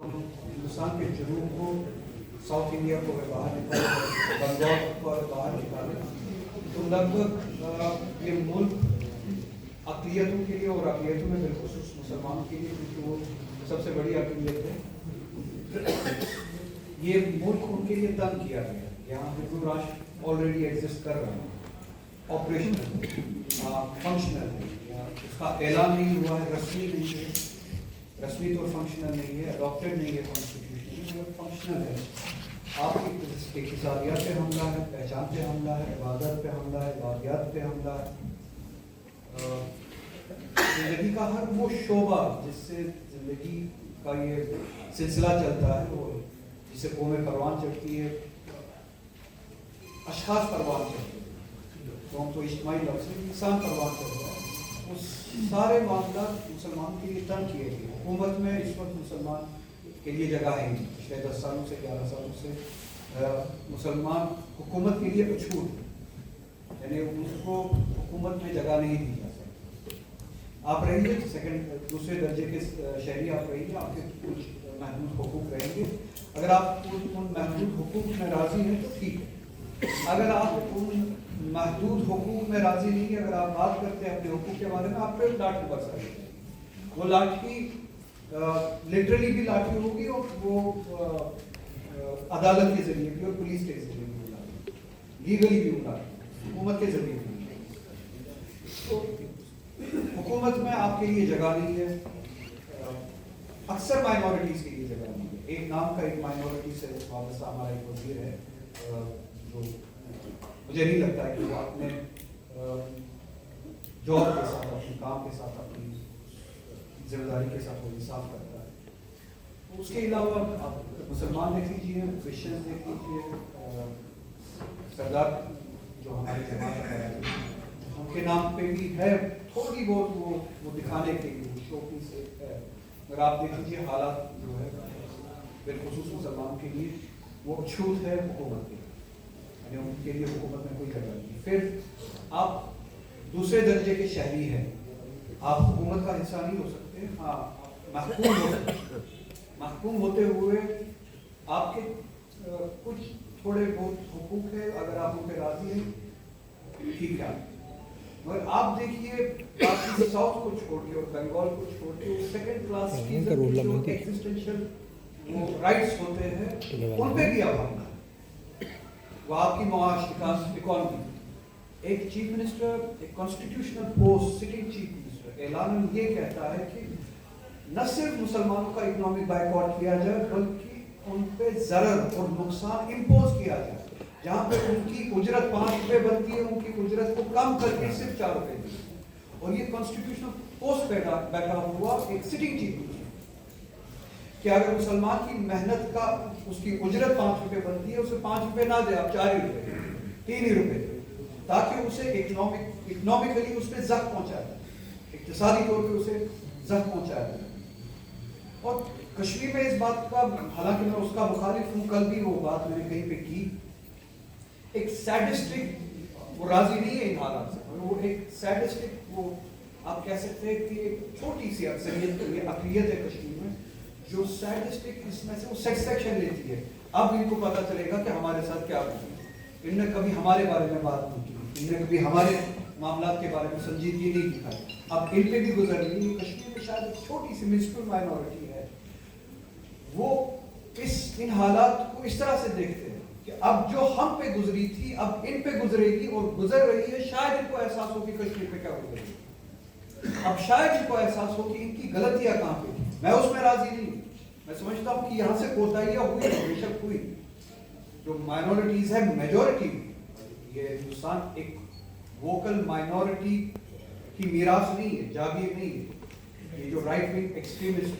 हिंदुस्तान के जुनूब को, south India को बाहर निकाले, बंगाल को बाहर निकाले, तो लगभग ये मुल्क अक़लियतों के लिए और अक़लियतों में बिलखुसूस मुसलमानों के लिए, क्योंकि वो सबसे बड़ी अक़लियत है, ये मुल्क उनके लिए तंग किया गया। यहाँ हिंदू राष्ट्र ऑलरेडी एग्जिस्ट कर रहा है, ऑपरेशनल फंक्शनल है, उसका ऐलान नहीं हुआ है, रस्मी नहीं है, रस्मी तो फंक्शनल नहीं है, अडॉप्टेड नहीं है कॉन्स्टिट्यूशन, फंक्शनल है। आपकी इक़्तिसादियत पे हमला है, पहचान पे हमला है, इबादत पे हमला है, वाक़ियात पे हमला है, ज़िंदगी का हर वो शोबा जिससे ज़िंदगी का ये सिलसिला चलता है, वो जिससे कौमें परवान चढ़ती है, अशख़ास परवान चढ़ती है, तो हम तो इज्तिमाई लफ्ज़ से इंसान परवान चढ़ता है, उस सारे मामला मुसलमान के लिए तंग किए गए। हुकूमत में इस वक्त मुसलमान के लिए जगह है नहीं, पिछले 10 सालों से 11 सालों से मुसलमान हुकूमत के लिए अछूत, यानी उनको हुकूमत में जगह नहीं दी जा सकती। आप रहिए दूसरे दर्जे के शहरी, आप रहिए, आपके कुछ महदूद हुकूक रहेंगे। अगर आप उन महदूद हुकूक में राज़ी हैं तो ठीक है, अगर आप उन महदूद हुकूक में राज़ी नहीं है, अगर आप बात करते हैं अपने हुकूक के बारे में, आप पे लाठी बरसा है। वो लाठी लिटरली भी लाठी होगी और वो अदालत के जरिए भी और पुलिस के जरिए भी उड़ा, लीगली भी उड़ा, हुकूमत के जरिए भी। तो हुकूमत में आपके लिए जगह नहीं है, अक्सर माइनॉरिटीज़ के लिए जगह नहीं है। एक नाम का एक माइनॉरिटी से वाबस्ता हमारा एक वज़ीर है, जो मुझे नहीं लगता है कि वो अपने जॉब के साथ, अपने काम के साथ, अपनी जिम्मेदारी के साथ वो इंसाफ करता है। उसके अलावा आप मुसलमान देख लीजिए, क्रिश्चियन देख लीजिए, सरदार जो हमारे जमात है उनके नाम पे भी है थोड़ी बहुत वो दिखाने के लिए शौकी से है, मगर आप देख लीजिए हालात जो है बिलखुसूस मुसलमान के लिए वो छूट है हुकूमत की, यानी उनके लिए हुकूमत में कोई जगह नहीं। फिर आप दूसरे दर्जे के शहरी हैं, आप हुकूमत का हिस्सा नहीं हो सकते, हाँ महकूम हो सकते। महकूम होते हुए आपके कुछ थोड़े बहुत हुकूक है, अगर आप उन पर राजी हैं ठीक है, मगर आप देखिए बाकी साउथ को छोड़ के और बंगाल को छोड़ के सेकंड क्लास की एक्जिस्टेंशियल वो राइट्स होते हैं, उन पे भी आप वो आपकी मुआश इकॉनमी। एक चीफ मिनिस्टर, एक constitutional post, sitting chief minister ऐलान ये कहता है कि न सिर्फ मुसलमानों का इकोनॉमिक बाइकआउट किया जाए, बल्कि उन पे ज़रर और नुकसान इम्पोज किया जाए। जहाँ पे उनकी उजरत 5 रुपये बनती है, उनकी उजरत को कम करके सिर्फ 4 रुपये दी। और ये कॉन्स्टिट्यूशनल पोस्ट बैठा हुआ एक सिटिंग चीफ मिनिस्टर कि अगर मुसलमान की मेहनत का उसकी उजरत 5 रुपये बनती है, उसे 5 रुपये ना दे, आप 4 ही रुपये, 3 ही रुपये, ताकि उसे इकोनॉमिकली उसमें ज़ख्म पहुँचाया जाए, इक़्तिसादी तौर पे उसे ज़ख्म पहुँचाया जाए। और कश्मीर में इस बात का, हालांकि मैं उसका मुखालिफ हूँ, कल भी वो बात मैंने कहीं पे की, एक सैडिस्टिक वो राजी नहीं है इन हालात से, वो एक सैडिस्टिक वो आप कह सकते हैं कि एक छोटी सी अक़लियत है कश्मीर में जो सैडिस्टिक इसमें से वो सेटिस्फैक्शन लेती है। अब इनको पता चलेगा कि हमारे साथ क्या होगा, इनने कभी हमारे बारे में बात नहीं की, इनने कभी हमारे मामला के बारे में संजीदगी नहीं दिखाई, अब इन पे भी गुजर रही है। कश्मीर में शायद एक छोटी सी मिनिस्ट्रियल माइनॉरिटी है, वो इन हालात को इस तरह से देखते हैं कि अब जो हम पे गुजरी थी अब इन पे गुजरेगी और गुजर रही है। शायद इनको एहसास हो कि कश्मीर पे क्या गुजरेगी, अब शायद इनको एहसास हो कि इनकी गलतियां कहाँ पे थी। मैं उसमें राजी नहीं, मैं समझता हूँ कि यहाँ से कोताहियाँ हुई, बेशक हुई, जो माइनॉरिटीज है मेजॉरिटी, ये हिंदुस्तान एक वोकल माइनॉरिटी की मीरास नहीं है, जागीर नहीं है। ये जो राइट विंग एक्सट्रीमिस्ट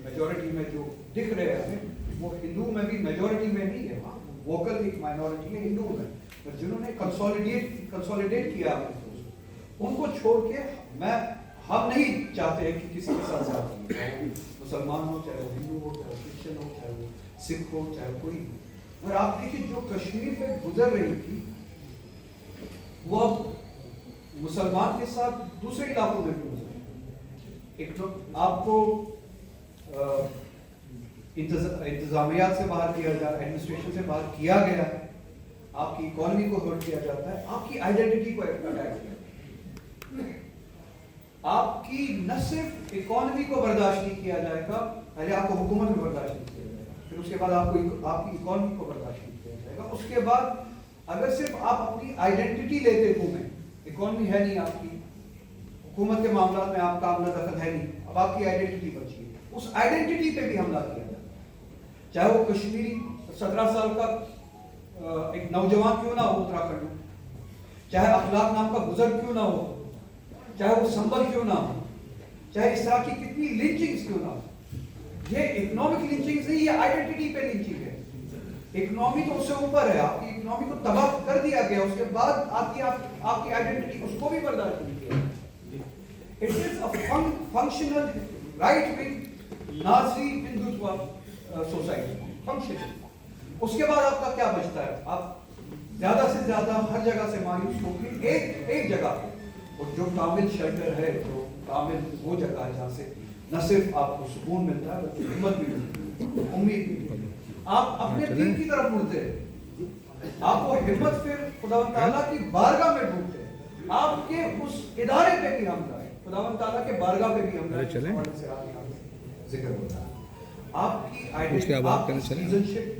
मेजॉरिटी में जो दिख रहे हैं वो हिंदू में भी मेजॉरिटी में नहीं है, हाँ वोकल एक माइनॉरिटी है हिंदू में, पर जिन्होंने कंसोलिडेट किया उनको छोड़ के हम नहीं चाहते हैं कि किसी के साथ ज्यादती, मुसलमान हो, चाहे वो हिंदू हो, चाहे वो क्रिश्चियन हो, चाहे वो सिख हो, चाहे कोई हो। और आप देखिए जो कश्मीर पे गुजर रही थी वो अब मुसलमान के साथ दूसरे इलाकों में भी गुजर। एक तो आपको इंतजामियात से बाहर किया जा रहा है, एडमिनिस्ट्रेशन से बाहर किया गया है, आपकी इकोनॉमी को हर्ट किया जाता है, आपकी आइडेंटिटी को अटैक किया, आपकी न सिर्फ इकोनॉमी को बर्दाश्त नहीं किया जाएगा, पहले आपको हुकूमत में बर्दाश्त नहीं किया जाएगा, फिर उसके बाद आपको आपकी इकोनॉमी को बर्दाश्त नहीं किया जाएगा, उसके बाद अगर सिर्फ आप अपनी आइडेंटिटी लेते घूमें, इकोनॉमी है नहीं आपकी, हुकूमत के मामला में आपका अपना दखल है नहीं, अब आपकी आइडेंटिटी बची है, उस आइडेंटिटी पे भी हमला किया जाता है, चाहे वो कश्मीरी 17 साल का एक नौजवान क्यों ना हो उत्तराखंड में, चाहे अखलाक नाम का गुजर क्यों ना हो, चाहे वो संबल क्यों ना हो, चाहे इस तरह की कितनी लिंचिंग्स क्यों ना हो, ये इकोनॉमिक लिंचिंग्स नहीं, ये आइडेंटिटी पे लिंचिंग है। इकोनॉमी तो उससे ऊपर है, आपकी इकोनॉमी को तबाह कर दिया गया, उसके बाद आपकी आइडेंटिटी उसको भी बर्दाश्त नहीं किया। It is a functional right wing Nazi Hindutva society functional. उसके बाद आपका क्या बचता है? आप ज्यादा से ज्यादा हर जगह से मायूस होकर एक जगह पे, और जो कामिल शेल्टर है, जो कामिल वो जगह है जहाँ से न सिर्फ आपको सुकून मिलता है बल्कि हिम्मत भी मिलती है, उम्मीद भी मिलती है। आप अपने दीन की तरफ मुड़ते हैं, आपको हिम्मत फिर खुदावंद ताला की बारगाह में ढूंढते हैं, आपके उस इदारे पे भी हमला है, खुदावंद ताला के बारगाह पे भी हमला है, जिक्र होता है। आपकी आइडेंटिटी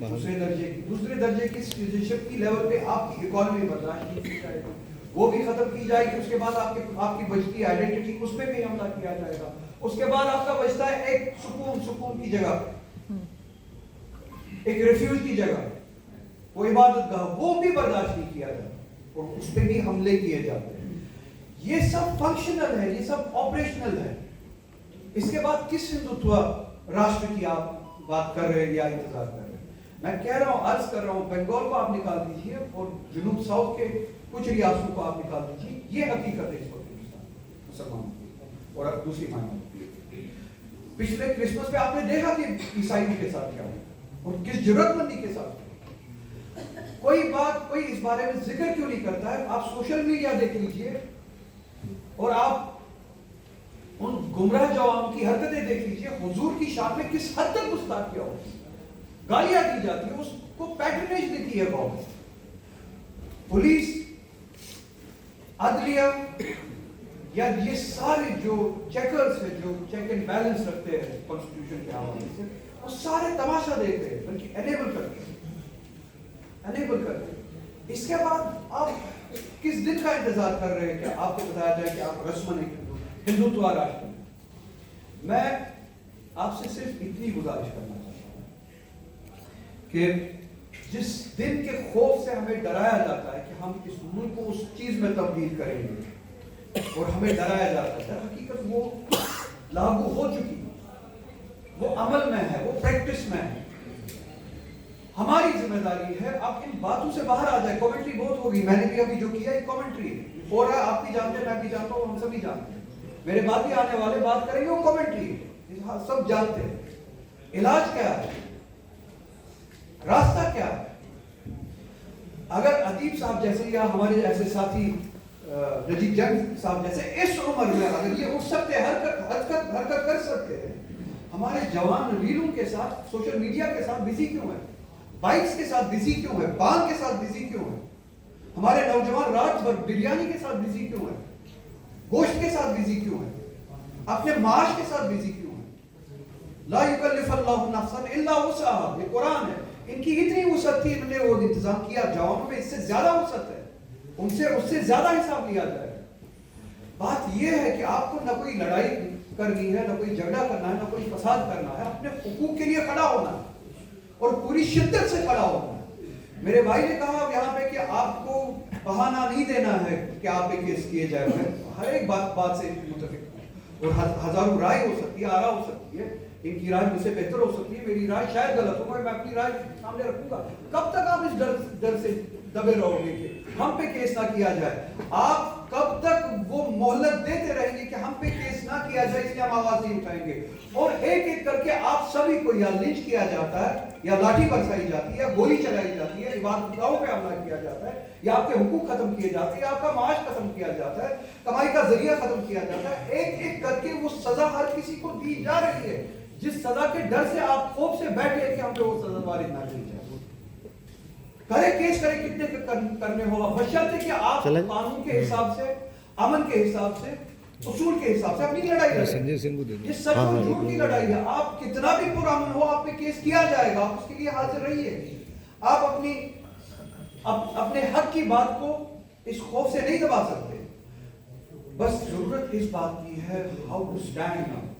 दूसरे दर्जे की सिटीजनशिप की लेवल पे आपकी इकोनॉमी बर्दाश्त नहीं की जाएगी, वो भी खत्म की जाएगी, उसके बाद आपकी बचती आइडेंटिटी उसमें भी हमला किया जाएगा, उसके बाद आपका बचता है एक सुकून की जगह, एक रिफ्यूज की जगह, वो इबादत गाह, वो भी बर्दाश्त नहीं किया जाता और उस पर भी हमले किए जाते हैं। ये सब फंक्शनल है, ये सब ऑपरेशनल है। इसके बाद किस हिंदुत्व राष्ट्र की आप बात कर रहे हैं या इंतजार कर रहे हैं? मैं कह रहा हूं, अर्ज कर रहा हूं, बंगाल को आप निकाल दीजिए और जुनूब साउथ के कुछ रियासतों को आप निकाल दीजिए, ये हकीकत है इस वक्त हिंदुस्तान मुसलमानों की। और अब दूसरी मायने, पिछले क्रिसमस पे आपने देखा कि ईसाइयों के साथ क्या हुआ और किस जरूरतमंदी के साथ। कोई इस बारे में जिक्र क्यों नहीं करता है? आप सोशल मीडिया देख लीजिए और आप उन गुमराह जवानों की हरकतें देख लीजिए, हुजूर की शान में किस हद तक गुस्ताख किया हो, गालियां दी जाती है, उसको पैट्रनेज देती है कौम, पुलिस, अदलिया, या ये सारे जो चेकर्स है, जो चेक एंड बैलेंस रखते हैं कॉन्स्टिट्यूशन के हवाले से, वो सारे तमाशा देखते हैं, बल्कि एनेबल करते हैं। इसके बाद आप किस दिन का इंतजार कर रहे हैं कि आपको बताया जाए कि आप रस्मन हिंदुत्व राष्ट्र में? मैं आपसे सिर्फ इतनी गुजारिश करना चाहता हूं कि जिस दिन के खौफ से हमें डराया जाता है कि हम इस मुल्क को उस चीज में तब्दील करेंगे और हमें डराया जाता है, हकीकत वो लागू हो चुकी है, वो अमल में है, वो प्रैक्टिस में है। हमारी जिम्मेदारी है आप इन बातों से बाहर आ जाए। कमेंट्री बहुत होगी, मैंने भी अभी जो किया है कमेंट्री हो रहा है, आप भी जानते हैं, मैं भी जानता हूँ, हम सभी जानते हैं, मेरे बाद भी आने वाले बात करेंगे, वो कमेंट्री सब जानते हैं। इलाज क्या है, रास्ता क्या है? अगर अतीब साहब जैसे या हमारे ऐसे साथी रजीब जंग साहब जैसे इस उम्र में अगर ये उठ सकते हैं, हरकत कर सकते हैं, हमारे जवान रीलों के साथ, सोशल मीडिया के साथ बिजी क्यों है? बाइक्स के साथ बिजी क्यों है? पान के साथ बिजी क्यों है? हमारे नौजवान रात भर बिरयानी के साथ बिजी क्यों है? गोश्त के साथ बिजी क्यों है? अपने माश के साथ बिजी क्यों है? ला युकल्लिफुल्लाहु नफ्सन इल्ला वुसअहा, ये कुरान है। इनकी इतनी वुसअत थी, इन्होंने वो इंतजाम किया, जवानों में इससे ज्यादा वुसअत है, उनसे उससे ज्यादा हिसाब लिया जाएगा। बात यह है कि आपको न कोई लड़ाई करनी है, न कोई झगड़ा करना है, न कोई फसाद करना है, अपने हुकूक के लिए खड़ा होना है और पूरी शिद्दत से खड़ा होना है। मेरे भाई ने कहा यहाँ पे कि आपको बहाना नहीं देना है कि आप पे केस किए जाए, हर एक बात से मुतफिक हूं, और हजारों राय हो सकती है, आरा हो सकती है, इनकी राय मुझसे बेहतर हो सकती है, मेरी राय शायद गलत हो, मैं अपनी राय सामने रखूंगा। कब तक आप इस डर से दबे रहोगे कि हम पे केस ना किया जाए? आप कब तक वो मोहलत देते रहेंगे कि हम पे केस ना किया जाए, इसलिए हम आवाज नहीं उठाएंगे? और एक एक करके आप सभी को या लिंच किया जाता है, या लाठी बरसाई जाती है, या गोली चलाई जाती है, इबादतगाहों पे हमला किया जाता है, या आपके हुकूक खत्म किए जाते हैं, या आपका माश खत्म किया जाता है, कमाई का जरिया खत्म किया जाता है। एक एक करके वो सजा हर किसी को दी जा रही है। جس سزا کے ڈر سے آپ خوف سے بیٹھے کہ ہم پہ وہ سزا وارد نہ کی جائے. کرے کیس کرے کتنے کرنے ہوگا بشرطے کہ آپ قانون کے حساب سے, امن کے حساب سے, اصول کے حساب سے اپنی لڑائی لڑیں. یہ سچ اور جھوٹ کی لڑائی ہے. آپ کتنا بھی پرامن ہو, آپ پہ کیس کیا جائے گا, آپ اس کے لیے حاضر رہیے. آپ اپنے حق کی بات کو اس خوف سے نہیں دبا سکتے. بس ضرورت اس بات کی ہے, ہاؤ ٹو اسٹینڈ.